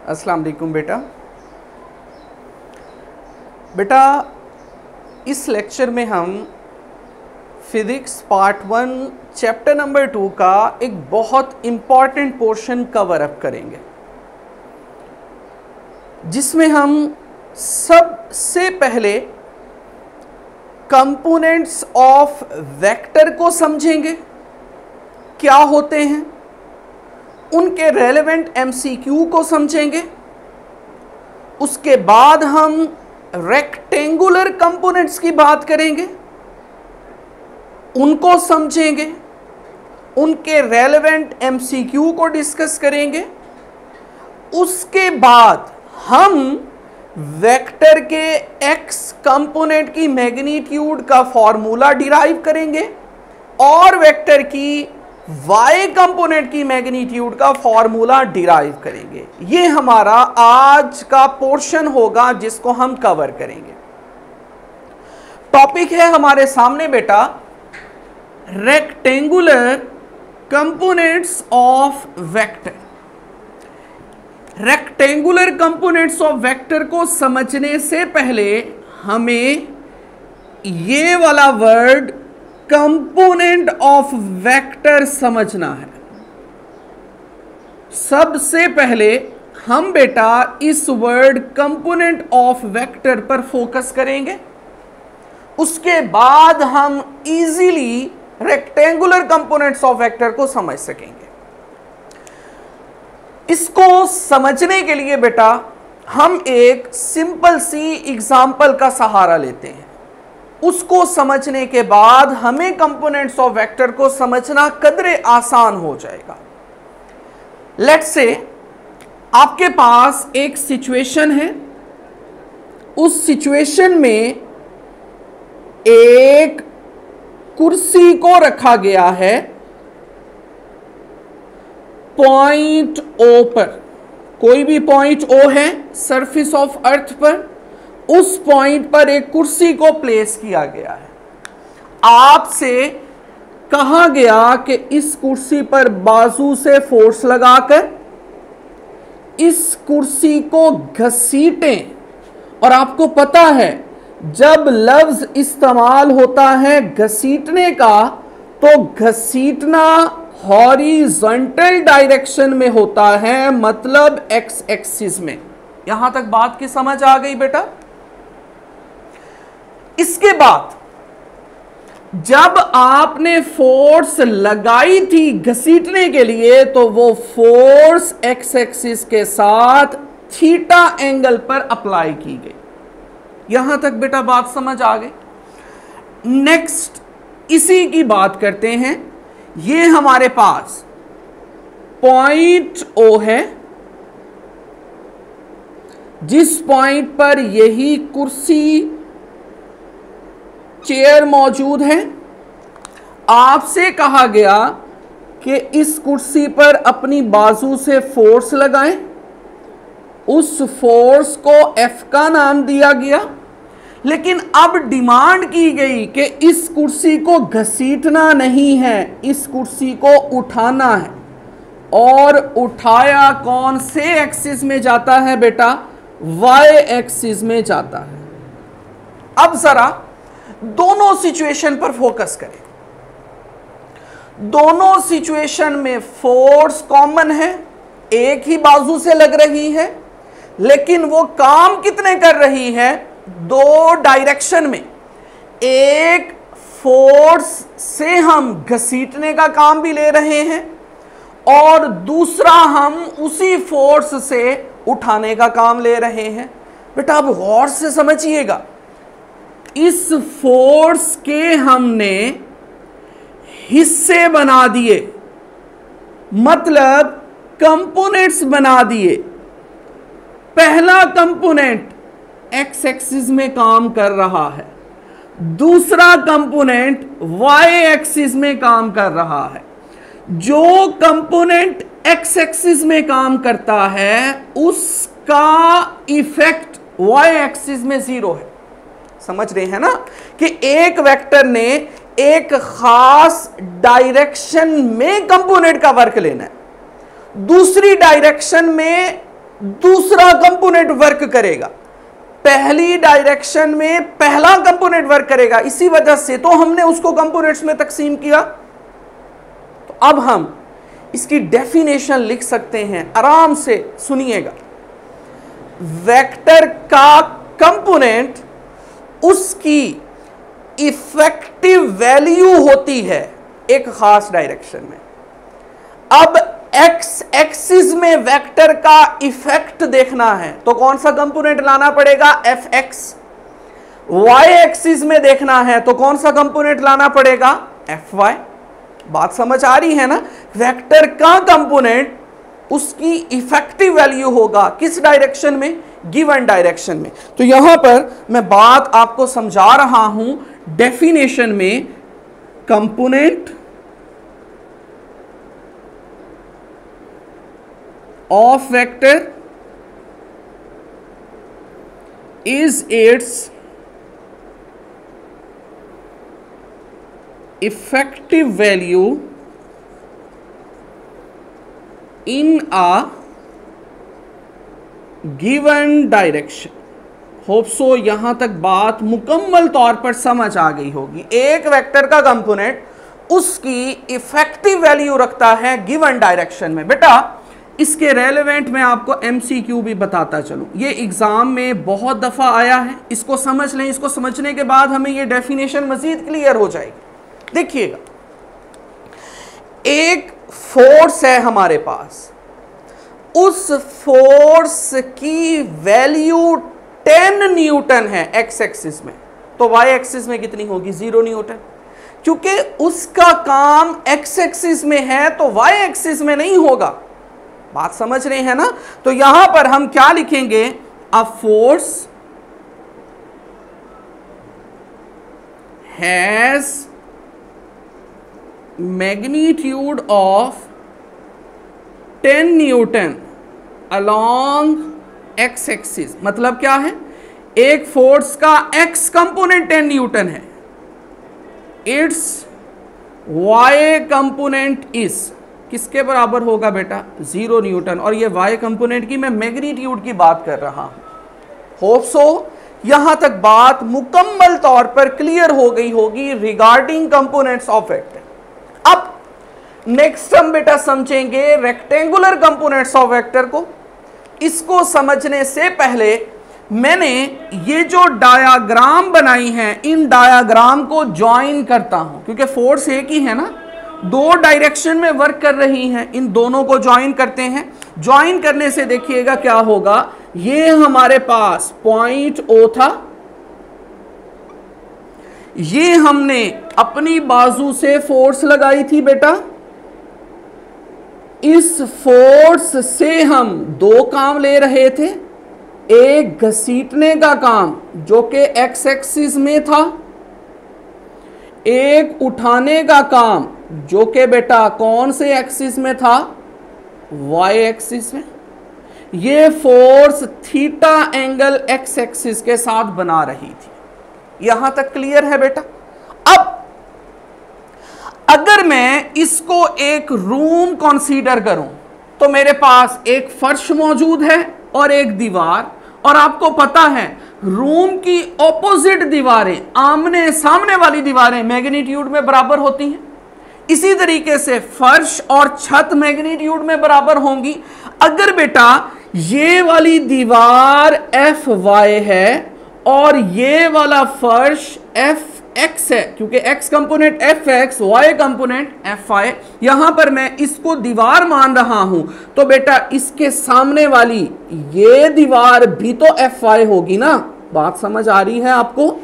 अस्सलाम वालेकुम बेटा, इस लेक्चर में हम फिज़िक्स पार्ट 1 चैप्टर नंबर 2 का एक बहुत इम्पॉर्टेंट पोर्शन कवर अप करेंगे, जिसमें हम सबसे पहले कंपोनेंट्स ऑफ वेक्टर को समझेंगे, क्या होते हैं, उनके रेलेवेंट एमसीक्यू को समझेंगे। उसके बाद हम रेक्टेंगुलर कंपोनेंट्स की बात करेंगे, उनको समझेंगे, उनके रेलेवेंट एमसीक्यू को डिस्कस करेंगे। उसके बाद हम वेक्टर के एक्स कंपोनेंट की मैग्नीट्यूड का फॉर्मूला डिराइव करेंगे और वेक्टर की वाई कंपोनेंट की मैग्नीट्यूड का फॉर्मूला डिराइव करेंगे। ये हमारा आज का पोर्शन होगा जिसको हम कवर करेंगे। टॉपिक है हमारे सामने बेटा rectangular components of vector. Rectangular components of vector को समझने से पहले हमें ये वाला वर्ड कंपोनेंट ऑफ वेक्टर समझना है। सबसे पहले हम बेटा इस वर्ड कंपोनेंट ऑफ वेक्टर पर फोकस करेंगे, उसके बाद हम easily rectangular components of vector को समझ सकेंगे। इसको समझने के लिए बेटा हम एक सिंपल सी एग्जांपल का सहारा लेते हैं। उसको समझने के बाद हमें कंपोनेंट्स ऑफ वेक्टर को समझना कदरे आसान हो जाएगा। लेट्स से आपके पास एक सिचुएशन है, उस सिचुएशन में एक कुर्सी को रखा गया है पॉइंट ओ पर। कोई भी पॉइंट ओ है सरफेस ऑफ अर्थ पर, उस पॉइंट पर एक कुर्सी को प्लेस किया गया है। आपसे कहा गया कि इस कुर्सी पर बाजू से फोर्स लगाकर इस कुर्सी को घसीटें। और आपको पता है जब लफ्ज इस्तेमाल होता है घसीटने का, तो घसीटना हॉरिजॉन्टल डायरेक्शन में होता है, मतलब एक्स एक्सिस में। यहां तक बात की समझ आ गई बेटा। इसके बाद जब आपने फोर्स लगाई थी घसीटने के लिए, तो वो फोर्स एक्स एक्सिस के साथ थीटा एंगल पर अप्लाई की गई। यहां तक बेटा बात समझ आ गई। नेक्स्ट इसी की बात करते हैं। ये हमारे पास पॉइंट ओ है, जिस पॉइंट पर यही कुर्सी चेयर मौजूद है। आपसे कहा गया कि इस कुर्सी पर अपनी बाजू से फोर्स लगाएं। उस फोर्स को एफ का नाम दिया गया, लेकिन अब डिमांड की गई कि इस कुर्सी को घसीटना नहीं है, इस कुर्सी को उठाना है। और उठाया कौन से एक्सिस में जाता है बेटा? वाई एक्सिस में जाता है। अब जरा दोनों सिचुएशन पर फोकस करें। दोनों सिचुएशन में फोर्स कॉमन है, एक ही बाजू से लग रही है, लेकिन वो काम कितने कर रही है? दो डायरेक्शन में। एक फोर्स से हम घसीटने का काम भी ले रहे हैं और दूसरा हम उसी फोर्स से उठाने का काम ले रहे हैं। बेटा अब गौर से समझिएगा, इस फोर्स के हमने हिस्से बना दिए, मतलब कंपोनेंट्स बना दिए। पहला कंपोनेंट एक्स एक्सिस में काम कर रहा है, दूसरा कंपोनेंट वाई एक्सिस में काम कर रहा है। जो कंपोनेंट एक्स एक्सिस में काम करता है उसका इफेक्ट वाई एक्सिस में जीरो है। समझ रहे हैं ना कि एक वेक्टर ने एक खास डायरेक्शन में कंपोनेंट का वर्क लेना है, दूसरी डायरेक्शन में दूसरा कंपोनेंट वर्क करेगा, पहली डायरेक्शन में पहला कंपोनेंट वर्क करेगा। इसी वजह से तो हमने उसको कंपोनेंट्स में तकसीम किया। तो अब हम इसकी डेफिनेशन लिख सकते हैं, आराम से सुनिएगा। वेक्टर का कंपोनेंट उसकी इफेक्टिव वैल्यू होती है एक खास डायरेक्शन में। अब एक्स एक्सिस में वेक्टर का इफेक्ट देखना है तो कौन सा कंपोनेंट लाना पड़ेगा, एफ एक्स। वाई एक्सिस में देखना है तो कौन सा कंपोनेंट लाना पड़ेगा, एफ वाई। बात समझ आ रही है ना? वेक्टर का कंपोनेंट उसकी इफेक्टिव वैल्यू होगा किस डायरेक्शन में, गिवन डायरेक्शन में। तो यहां पर मैं बात आपको समझा रहा हूं डेफिनेशन में। Component of vector is its effective value in a given direction। Hope so यहां तक बात मुकम्मल तौर पर समझ आ गई होगी। एक वेक्टर का कंपोनेंट उसकी इफेक्टिव वैल्यू रखता है गिवन डायरेक्शन में। बेटा इसके रेलेवेंट में आपको एमसीक्यू भी बताता चलूं, ये एग्जाम में बहुत दफा आया है। इसको समझ लें, इसको समझने के बाद हमें ये डेफिनेशन मजीद क्लियर हो जाएगी। देखिएगा, एक फोर्स है हमारे पास, उस फोर्स की वैल्यू 10 न्यूटन है एक्स एक्सिस में, तो वाई एक्सिस में कितनी होगी, 0 न्यूटन। क्योंकि उसका काम एक्स एक्सिस में है तो वाई एक्सिस में नहीं होगा। बात समझ रहे हैं ना? तो यहां पर हम क्या लिखेंगे, a force has magnitude of 10 Newton along x axis. मतलब क्या है, एक फोर्स का एक्स कंपोनेंट 10 न्यूटन है, इट्स वाई कंपोनेंट इज किसके बराबर होगा बेटा, 0 न्यूटन। और ये वाई कंपोनेंट की मैं मैग्नीट्यूड की बात कर रहा हूं। होप सो यहां तक बात मुकम्मल तौर पर क्लियर हो गई होगी रिगार्डिंग कंपोनेंट्स ऑफ वेक्टर। अब नेक्स्ट हम बेटा समझेंगे रेक्टेंगुलर कंपोनेंट्स ऑफ वेक्टर को। इसको समझने से पहले मैंने ये जो डायाग्राम बनाई है, इन डायाग्राम को ज्वाइन करता हूं, क्योंकि फोर्स एक ही है ना, दो डायरेक्शन में वर्क कर रही हैं। इन दोनों को ज्वाइन करते हैं। ज्वाइन करने से देखिएगा क्या होगा, ये हमारे पास पॉइंट O था, ये हमने अपनी बाजू से फोर्स लगाई थी बेटा। इस फोर्स से हम दो काम ले रहे थे, एक घसीटने का काम जो कि एक्स एक्सिस में था, एक उठाने का काम जो कि बेटा कौन से एक्सिस में था, वाई एक्सिस में। ये force theta angle x axis के साथ बना रही थी। यहां तक क्लियर है बेटा? अब अगर मैं इसको एक रूम कंसीडर करूं तो मेरे पास एक फर्श मौजूद है और एक दीवार, और आपको पता है रूम की ऑपोजिट दीवारें, आमने सामने वाली दीवारें मैग्नीट्यूड में बराबर होती हैं। इसी तरीके से फर्श और छत मैग्नीट्यूड में बराबर होंगी। अगर बेटा ये वाली दीवार एफ वाई है और ये वाला फर्श एफ एक्स है, क्योंकि X component F X, Y component F Y, यहां पर मैं इसको दीवार मान रहा हूं, तो बेटा इसके सामने वाली ये दीवार भी तो एफ वाई होगी ना। बात समझ आ रही है आपको?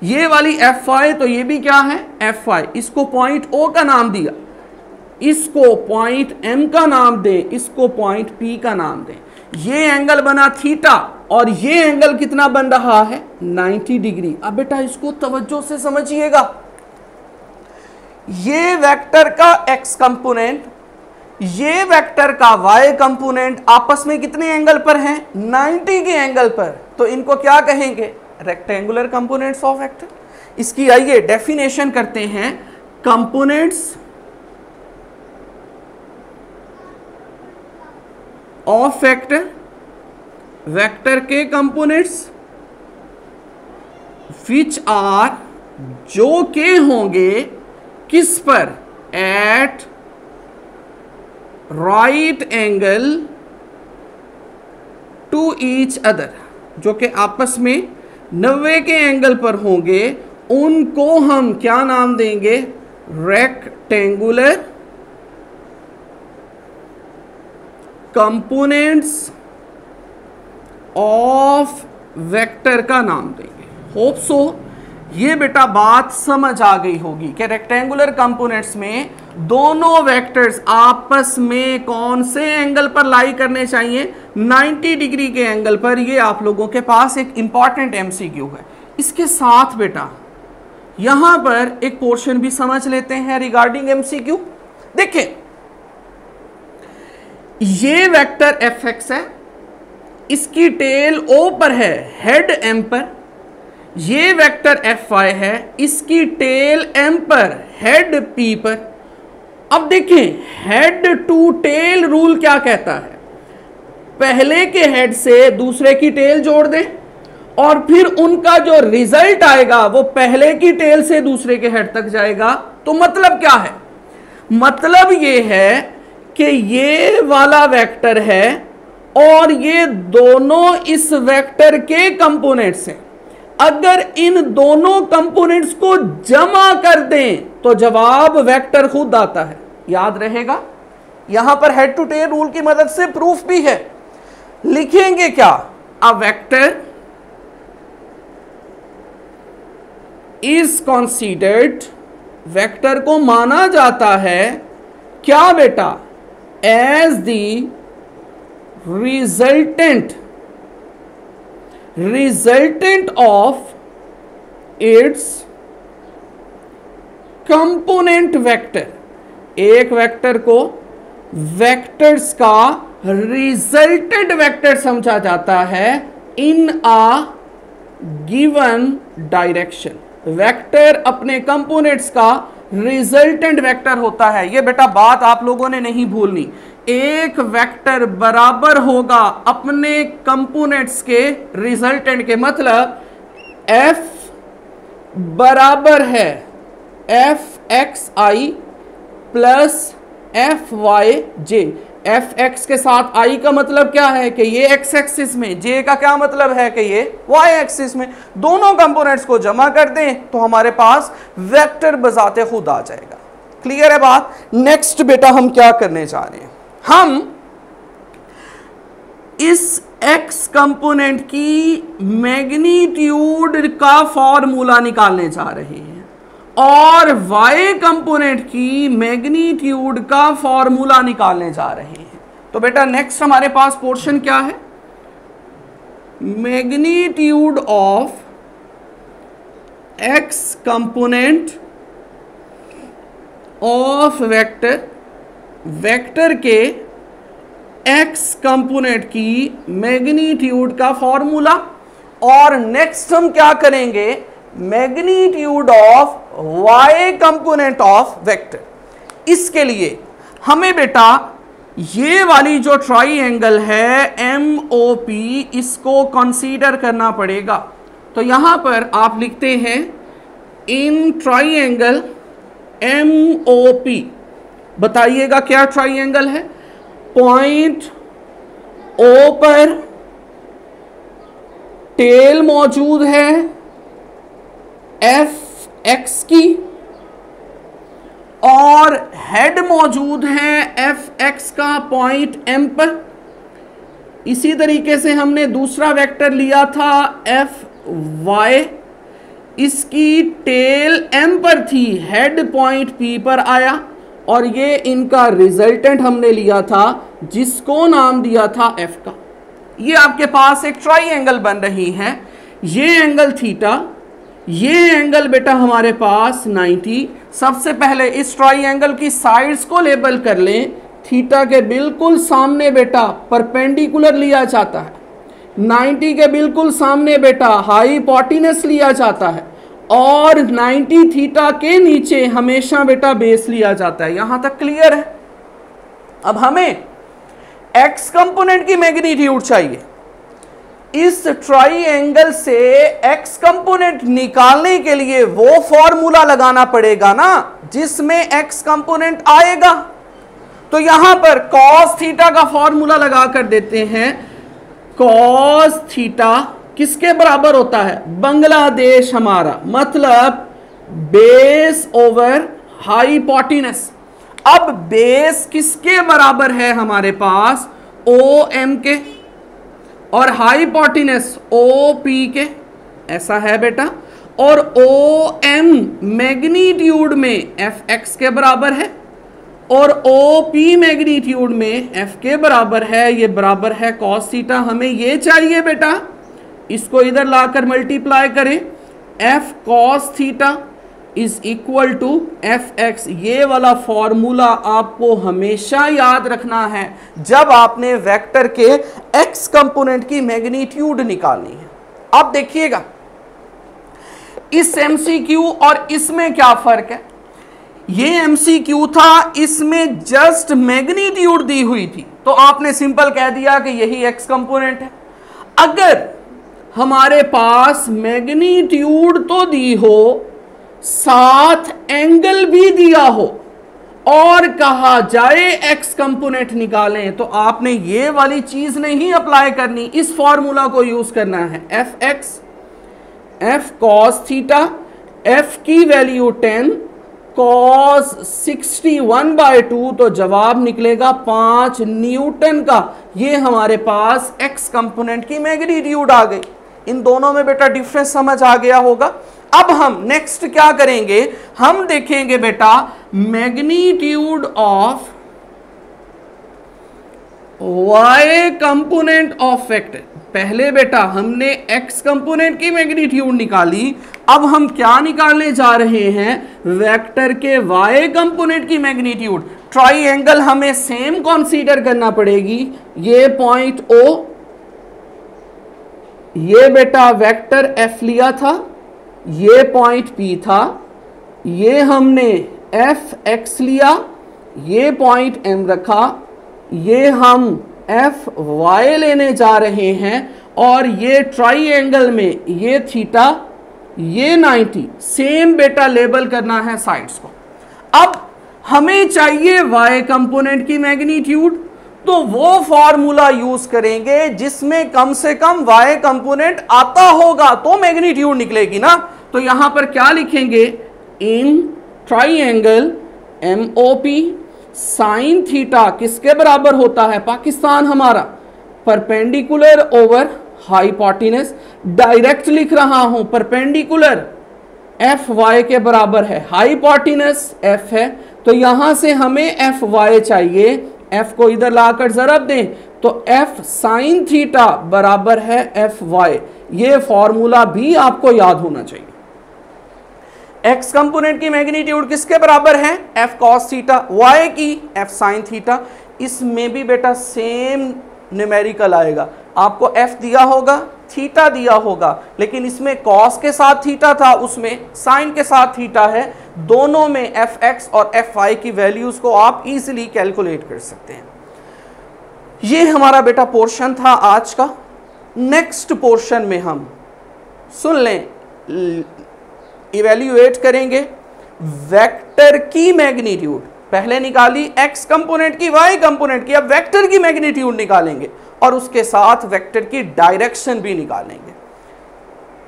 ये वाली एफ वाई तो ये भी क्या है, एफ वाई। इसको पॉइंट ओ का नाम दिया, इसको पॉइंट एम का नाम दे, इसको पॉइंट पी का नाम दे। ये एंगल बना थीटा और ये एंगल कितना बन रहा है, 90 डिग्री। अब बेटा इसको तवज्जो से समझिएगा, ये वेक्टर का एक्स कंपोनेंट, ये वेक्टर का वाई कंपोनेंट आपस में कितने एंगल पर हैं, 90 के एंगल पर। तो इनको क्या कहेंगे, रेक्टेंगुलर कंपोनेंट्स ऑफ वेक्टर। इसकी आइए डेफिनेशन करते हैं। कंपोनेंट्स ऑफ वेक्टर, वेक्टर के कंपोनेंट्स विच आर, जो के होंगे किस पर, at right angle to each other, जो कि आपस में 90 के एंगल पर होंगे, उनको हम क्या नाम देंगे, रेक्टेंगुलर कंपोनेंट्स ऑफ वेक्टर का नाम देंगे। होप सो ये बेटा बात समझ आ गई होगी कि रेक्टेंगुलर कंपोनेंट्स में दोनों वेक्टर्स आपस में कौन से एंगल पर लाई करने चाहिए, 90 डिग्री के एंगल पर। ये आप लोगों के पास एक इंपॉर्टेंट एमसीक्यू है। इसके साथ बेटा यहां पर एक पोर्शन भी समझ लेते हैं रिगार्डिंग एमसीक्यू। देखिए ये वेक्टर एफ एक्स है, इसकी टेल ओ पर है, हेड एम पर। ये वेक्टर एफ वाई है, इसकी टेल एम पर, हेड पी पर। अब देखें हेड टू टेल रूल क्या कहता है, पहले के हेड से दूसरे की टेल जोड़ दें और फिर उनका जो रिजल्ट आएगा वो पहले की टेल से दूसरे के हेड तक जाएगा। तो मतलब क्या है, मतलब ये है कि ये वाला वेक्टर है और ये दोनों इस वेक्टर के कंपोनेंट्स हैं। अगर इन दोनों कंपोनेंट्स को जमा कर दें तो जवाब वेक्टर खुद आता है। याद रहेगा, यहां पर हेड टू टेल रूल की मदद से प्रूफ भी है। लिखेंगे क्या, a vector is considered, vector को माना जाता है क्या बेटा, as the resultant of its component vector. एक वेक्टर को वेक्टर्स का रिजल्टेंट वेक्टर समझा जाता है in a given direction. Vector अपने कंपोनेंट्स का रिजल्टेंट वेक्टर होता है। ये बेटा बात आप लोगों ने नहीं भूलनी, एक वेक्टर बराबर होगा अपने कंपोनेंट्स के रिजल्टेंट के। मतलब f बराबर है एफ एक्स आई प्लस एफ वाई जे। एफ एक्स के साथ आई का मतलब क्या है कि ये एक्स एक्सिस में, जे का क्या मतलब है कि ये वाई एक्सिस में। दोनों कंपोनेंट्स को जमा कर दें तो हमारे पास वेक्टर बजाते खुद आ जाएगा। क्लियर है बात। नेक्स्ट बेटा हम क्या करने जा रहे हैं, हम इस एक्स कंपोनेंट की मैग्नीट्यूड का फॉर्मूला निकालने जा रहे हैं और y कंपोनेंट की मैग्नीट्यूड का फॉर्मूला निकालने जा रहे हैं। तो बेटा नेक्स्ट हमारे पास पोर्शन क्या है, magnitude of x component of vector, vector के x कंपोनेंट की मैग्नीट्यूड का फॉर्मूला। और नेक्स्ट हम क्या करेंगे, magnitude of y component of vector. इसके लिए हमें बेटा ये वाली जो ट्राइएंगल है MOP, इसको कंसीडर करना पड़ेगा। तो यहां पर आप लिखते हैं इन ट्राइएंगल MOP। बताइएगा क्या ट्राइएंगल है, पॉइंट O पर टेल मौजूद है एफ एक्स की और हेड मौजूद है एफ एक्स का पॉइंट M पर। इसी तरीके से हमने दूसरा वेक्टर लिया था एफ वाई, इसकी टेल M पर थी, हेड पॉइंट P पर आया और ये इनका रिजल्टेंट हमने लिया था जिसको नाम दिया था F का। ये आपके पास एक ट्राइएंगल बन रही है, ये एंगल थीटा, ये एंगल बेटा हमारे पास 90। सबसे पहले इस ट्राइएंगल की साइड्स को लेबल कर लें। थीटा के बिल्कुल सामने बेटा परपेंडिकुलर लिया जाता है, 90 के बिल्कुल सामने बेटा हाइपोटेनस लिया जाता है और 90 थीटा के नीचे हमेशा बेटा बेस लिया जाता है। यहां तक क्लियर है। अब हमें एक्स कंपोनेंट की मैग्नीट्यूड चाहिए। इस ट्राइएंगल से एक्स कंपोनेंट निकालने के लिए वो फॉर्मूला लगाना पड़ेगा ना जिसमें एक्स कंपोनेंट आएगा। तो यहां पर cos थीटा का फॉर्मूला लगा कर देते हैं। cos थीटा किसके बराबर होता है? बांग्लादेश हमारा, मतलब बेस ओवर हाइपोटेनस। अब बेस किसके बराबर है हमारे पास? OM के, और हाइपोटेनस OP के, ऐसा है बेटा। और OM मैग्नीट्यूड में Fx के बराबर है और OP मैग्नीट्यूड में F के बराबर है। ये बराबर है cos थीटा। हमें ये चाहिए बेटा, इसको इधर लाकर मल्टीप्लाई करें। F cos theta is equal to Fx। ये वाला फॉर्मूला आपको हमेशा याद रखना है जब आपने वेक्टर के x कंपोनेंट की मैग्नीट्यूड निकालनी है। अब देखिएगा इस MCQ और इसमें क्या फर्क है। ये MCQ था, इसमें जस्ट मैग्नीट्यूड दी हुई थी तो आपने सिंपल कह दिया कि यही x कंपोनेंट है। अगर हमारे पास मैग्नीट्यूड तो दी हो, साथ एंगल भी दिया हो और कहा जाए एक्स कंपोनेंट निकालें, तो आपने ये वाली चीज नहीं अप्लाई करनी, इस फॉर्मूला को यूज करना है। Fx F cos theta, F की वैल्यू 10, cos 61/2, तो जवाब निकलेगा 5 न्यूटन का। ये हमारे पास एक्स कंपोनेंट की मैग्नीट्यूड आ गई। इन दोनों में बेटा डिफरेंस समझ आ गया होगा। अब हम नेक्स्ट क्या करेंगे, हम देखेंगे बेटा magnitude of y component of vector. पहले बेटा हमने x कंपोनेंट की मैग्नीट्यूड निकाली, अब हम क्या निकालने जा रहे हैं? वेक्टर के y कंपोनेंट की मैग्नीट्यूड। ट्राइएंगल हमें सेम कंसीडर करना पड़ेगी। ये पॉइंट O, ये बेटा वेक्टर f लिया था, ये पॉइंट P था, ये हमने Fx लिया, ये पॉइंट M रखा, ये हम Fy लेने जा रहे हैं और ये ट्राइएंगल में ये थीटा, ये 90, सेम बेटा लेबल करना है साइड्स को। अब हमें चाहिए y कंपोनेंट की मैग्नीट्यूड, तो वो फॉर्मूला यूज करेंगे जिसमें कम से कम y कंपोनेंट आता होगा तो मैग्नीट्यूड निकलेगी ना। तो यहां पर क्या लिखेंगे? इन ट्राइएंगल MOP साइन थीटा किसके बराबर होता है? पाकिस्तान हमारा, परपेंडिकुलर ओवर हाइपोटेनस। डायरेक्ट लिख रहा हूं, परपेंडिकुलर Fy के बराबर है, हाइपोटेनस F है, तो यहां से हमें Fy चाहिए। F को इधर लाकर जरब दें तो F साइन थीटा बराबर है Fy। ये फॉर्मूला भी आपको याद होना चाहिए। x कंपोनेंट की मैग्नीट्यूड किसके बराबर है? F cos थीटा, y की F साइन थीटा। इसमें भी बेटा सेम न्यूमेरिकल आएगा। आपको F दिया होगा, थीटा दिया होगा, लेकिन इसमें cos के साथ थीटा था, उसमें साइन के साथ थीटा है। दोनों में Fx और Fy की वैल्यूज को आप इजीली कैलकुलेट कर सकते हैं। ये हमारा बेटा पोर्शन था आज का। नेक्स्ट पोर्शन में हम सुन लें, इवैल्यूएट करेंगे वेक्टर की मैग्नीट्यूड। पहले निकाली x कंपोनेंट की, y कंपोनेंट की, अब वेक्टर की मैग्नीट्यूड निकालेंगे और उसके साथ वेक्टर की डायरेक्शन भी निकालेंगे।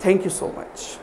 Thank you so much.